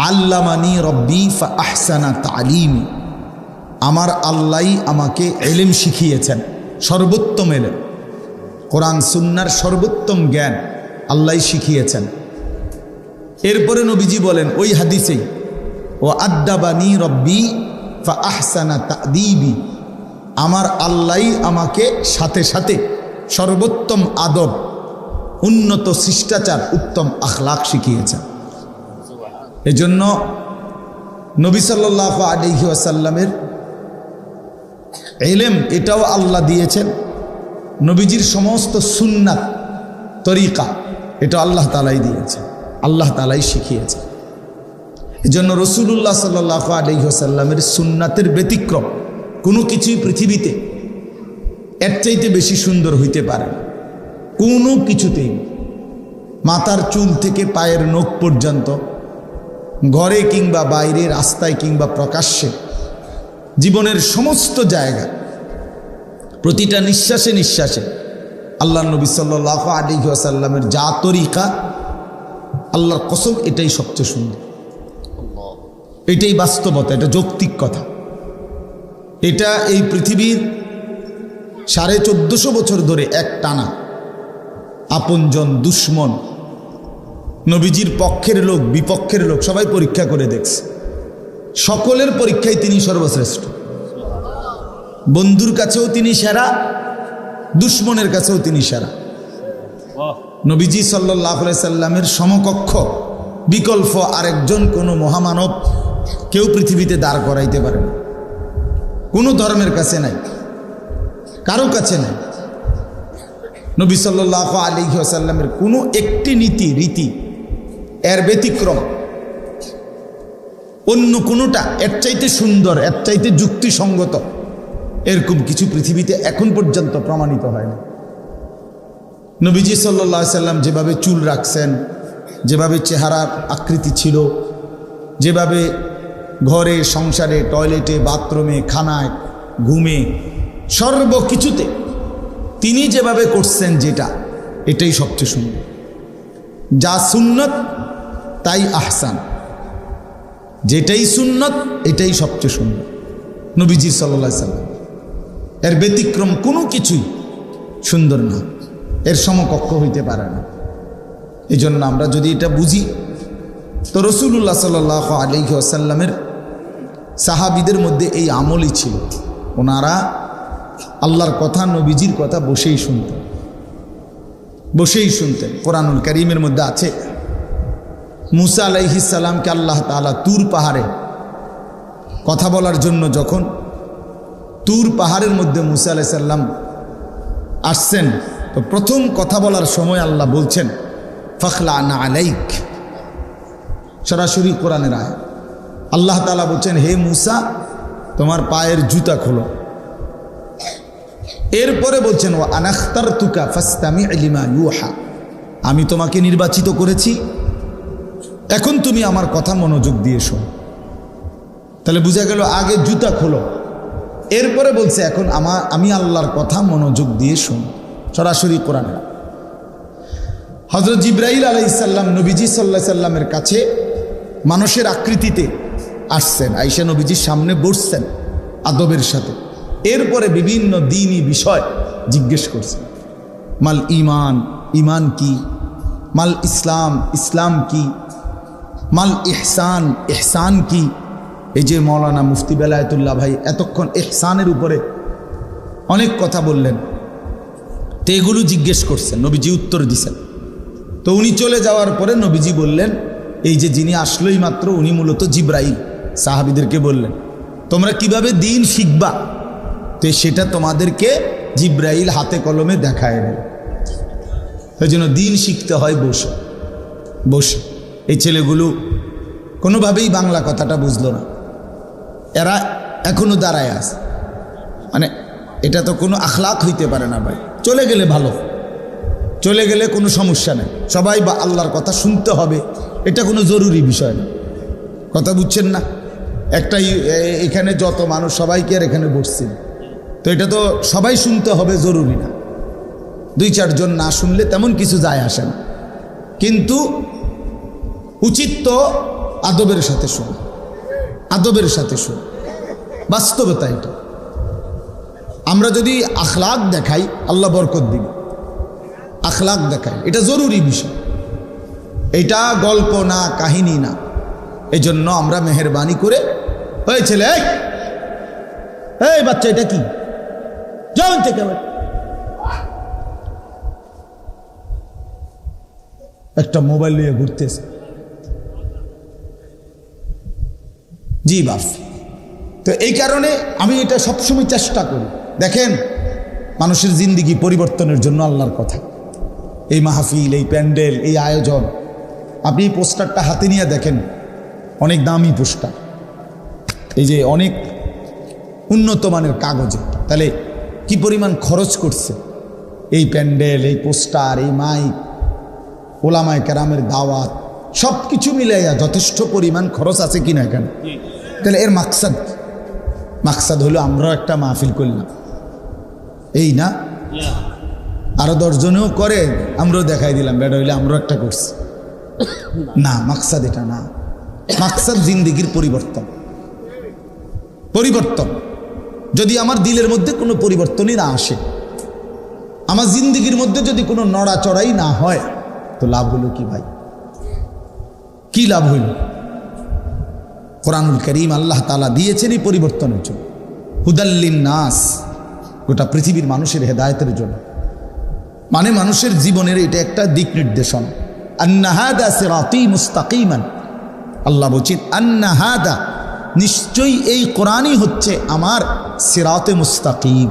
আল্লামানি রব্বি ফা আহসানা তালিমি, আমার আল্লাহ আমাকে এলেম শিখিয়েছেন, সর্বোত্তম এলেম, কোরআন সুন্নাহর সর্বোত্তম জ্ঞান আল্লাহ শিখিয়েছেন। এরপরে নবীজি বলেন ওই হাদিসেই, ও আদ্দাবানি রব্বি ফা আহসানা তাদিবি, আমার আল্লাহ আমাকে সাথে সাথে সর্বোত্তম আদব, উন্নত শিষ্টাচার, উত্তম আখলাক শিখিয়েছেন। এজন্য নবী সাল্লাল্লাহু আলাইহি ওয়াসাল্লামের ইলম এটাও আল্লাহ দিয়েছেন, নবীজির সমস্ত সুন্নাত তরিকা এটা আল্লাহ তাআলাই দিয়েছেন, আল্লাহ তাআলাই শিখিয়েছেন। এজন্য রাসূলুল্লাহ সাল্লাল্লাহু আলাইহি ওয়াসাল্লামের সুন্নাতের ব্যতিক্রম কোনো কিছুই পৃথিবীতে এর চাইতে বেশি সুন্দর হইতে পারে না, কোনো কিছুতেই। মাথার চুল থেকে পায়ের নখ পর্যন্ত, ঘরে কিংবা বাইরে, রাস্তায় কিংবা প্রকাশ্যে, জীবনের সমস্ত জায়গা, প্রতিটা নিঃশ্বাসে নিঃশ্বাসে আল্লাহর নবী সাল্লাল্লাহু আলাইহি ওয়াসাল্লামের যা তরিকা, আল্লাহর কসম এটাই সবচেয়ে সুন্দর, এটাই বাস্তবতা, এটা যৌক্তিক কথা। এটা এই পৃথিবীর 1450 বছর ধরে এক টানা আপনজন দুশ্মন, নবীজির পক্ষের লোক বিপক্ষের লোক সবাই পরীক্ষা করে দেখছে, সকলের পরীক্ষায় তিনি সর্বশ্রেষ্ঠ। বন্ধুর কাছেও তিনি সেরা, দুশ্মনের কাছেও তিনি সেরা। নবীজি সাল্লাল্লাহু আলাইহি সাল্লামের সমকক্ষ বিকল্প আরেকজন কোনো মহামানব কেউ পৃথিবীতে দাঁড় করাইতে পারে না, কোনো ধর্মের কাছে নাই, কারো কাছে নাই। নবী সাল্লাল্লাহু আলাইহি ওয়াসাল্লামের কোনো একটি নীতি রীতি এর ব্যতিক্রম অন্য কোনোটা এর চাইতে সুন্দর, এর চাইতে যুক্তিসঙ্গত, এরকম কিছু পৃথিবীতে এখন পর্যন্ত প্রমাণিত হয় না। নবীজি সাল্লাল্লাহু আলাইহি সাল্লাম যেভাবে চুল রাখছেন, যেভাবে চেহারার আকৃতি ছিল, যেভাবে ঘরে সংসারে টয়লেটে বাথরুমে খানায় ঘুমে সর্বকিছুতে তিনি যেভাবে করছেন, যেটা এটাই সবচেয়ে সুন্দর। যা সুন্নত তাই আহসান, যেটাই সুন্নত এটাই সবচেয়ে সুন্দর নবীজি সাল্লাল্লাহু আলাইহি সাল্লাম। এর ব্যতিক্রম কোনো কিছুই সুন্দর না, এর সমকক্ষ হইতে পারে না। এই জন্য আমরা যদি এটা বুঝি, তো রাসূলুল্লাহ সাল্লাল্লাহু আলাইহি ওয়াসাল্লামের সাহাবীদের মধ্যে এই আমলই ছিল, ওনারা আল্লাহর কথা, নবীজির কথা বসেই শুনতেন, বসেই শুনতেন। কোরআনুল কারীমের মধ্যে আছে, মুসা আলাইহিস সালামকে আল্লাহ তাআলা তুর পাহাড়ে কথা বলার জন্য যখন তুর পাহাড়ের মধ্যে মুসা আলাইহিস সালাম আসছেন, তো প্রথম কথা বলার সময় আল্লাহ বলছেন ফাখলা'না আলাইক, সরাসরি কোরআনের আয়াত। আল্লাহ তাআলা বলছেন, হে মুসা তোমার পায়ের জুতা খোলো। এরপরে বলছেন ওয়া আনাখতারতুকা ফাসতামি' লিমা ইউহা, আমি তোমাকে নির্বাচিত করেছি, এখন তুমি আমার কথা মনোযোগ দিয়ে শোনো। তাহলে বোঝা গেল আগে জুতা খোলো, এরপরে বলছে এখন আমি আল্লাহর কথা মনোযোগ দিয়ে শোনো, সরাসরি কোরআনে। হযরত জিবরাইল আলাইহিস সালাম নবীজি সাল্লাল্লাহু আলাইহি সাল্লামের কাছে মানুষের আকৃতিতে আসছেন, আয়েশা নবীজির সামনে বসছেন আদবের সাথে। এরপরে বিভিন্ন দ্বীনি বিষয় জিজ্ঞেস করছেন, মাল ঈমান, ঈমান কি, মাল ইসলাম, ইসলাম কি, মাল ইহসান, ইহসান কি। এই যে মৌলানা মুফতি বেলায়েতুল্লাহ ভাই এতক্ষণ ইহসানের উপরে অনেক কথা বললেন, তো এগুলো জিজ্ঞেস করছেন, নবীজি উত্তর দিছেন। তো উনি চলে যাওয়ার পরে নবীজি বললেন, এই যে যিনি আসলোই মাত্র উনি মূলত জিবরাইল। সাহাবীদেরকে বললেন তোমরা কিভাবে দ্বীন শিখবা, তো সেটা তোমাদেরকে জিবরাইল হাতে কলমে দেখায় দেয়। সেই জন্য দ্বীন শিখতে হয় বসে বসে। এই ছেলেগুলো কোনোভাবেই বাংলা কথাটা বুঝলো না, এরা এখনো দাঁড়ায় আছে, মানে এটা তো কোনো আখলাক হইতে পারে না ভাই। চলে গেলে ভালো, চলে গেলে কোনো সমস্যা নেই, সবাই বা আল্লাহর কথা শুনতে হবে, এটা কোনো জরুরি বিষয় না। কথা বুঝছেন না? একটাই এখানে যত মানুষ সবাইকে আর এখানে বসছেন, তো এটা তো সবাই শুনতে হবে জরুরি না। 2-4 জন না শুনলে তেমন কিছু যায় আসে না, কিন্তু উচিত তো আদবের সাথে শোন, আদবের সাথে শোন, বাস্তবতা এটা। আমরা যদি আখলাক দেখাই আল্লাহ বরকত দিবে, আখলাক দেখাই, এটা জরুরি বিষয়, এটা গল্প না, কাহিনী না। এই জন্য আমরা মেহেরবানি করে, ওই ছেলে, এই বাচ্চা, এটা কি, যাও থেকে একটা মোবাইল নিয়ে ঘুরতেছে। জি বাপ। তো এই কারণে আমি এটা সবসময় চেষ্টা করি। দেখেন, মানুষের জিন্দিগি পরিবর্তনের জন্য আল্লাহর কথা, এই মাহফিল, এই প্যান্ডেল, এই আয়োজন। আপনি এই পোস্টারটা হাতে নিয়ে দেখেন, অনেক দামি পোস্টার, এই যে অনেক উন্নত মানের কাগজে। তাহলে কি পরিমাণ খরচ করছে এই প্যান্ডেল, এই পোস্টার, এই মাইক, ওলামায়ে কেরামের দাওয়াত, সব কিছু মিলাইয়া যথেষ্ট পরিমাণ খরচ আছে কিনা এখানে। তাহলে এর মাকসাদ হলো আমরাও একটা মাহফিল করলাম, এই না? আরো 10 জনেও করে, আমরাও দেখাই দিলাম, বেটা হইলে আমরাও একটা করছি। না, মাকসাদ এটা না। মাকসাদ জিন্দিগির পরিবর্তন। পরিবর্তন যদি আমার দিলের মধ্যে কোনো পরিবর্তনই না আসে, আমার জিন্দিগির মধ্যে যদি কোনো নড়াচড়াই না হয়, তো লাভ হলো কি ভাই? কি লাভ হইল? কোরআনুল কারীম আল্লাহ তাআলা দিয়েছেন এই পরিবর্তনের জন্য, হুদাল্লিন নাস, গোটা পৃথিবীর মানুষের হেদায়েতের জন্য। মানে মানুষের জীবনের এটা একটা দিক নির্দেশনা। আন্না হাদা সিরাতি মুস্তাকিমান, আল্লাহ বলছেন আন্না হাদা, নিশ্চয়ই এই কোরআনই হচ্ছে আমার সিরাতে মুস্তাকিম,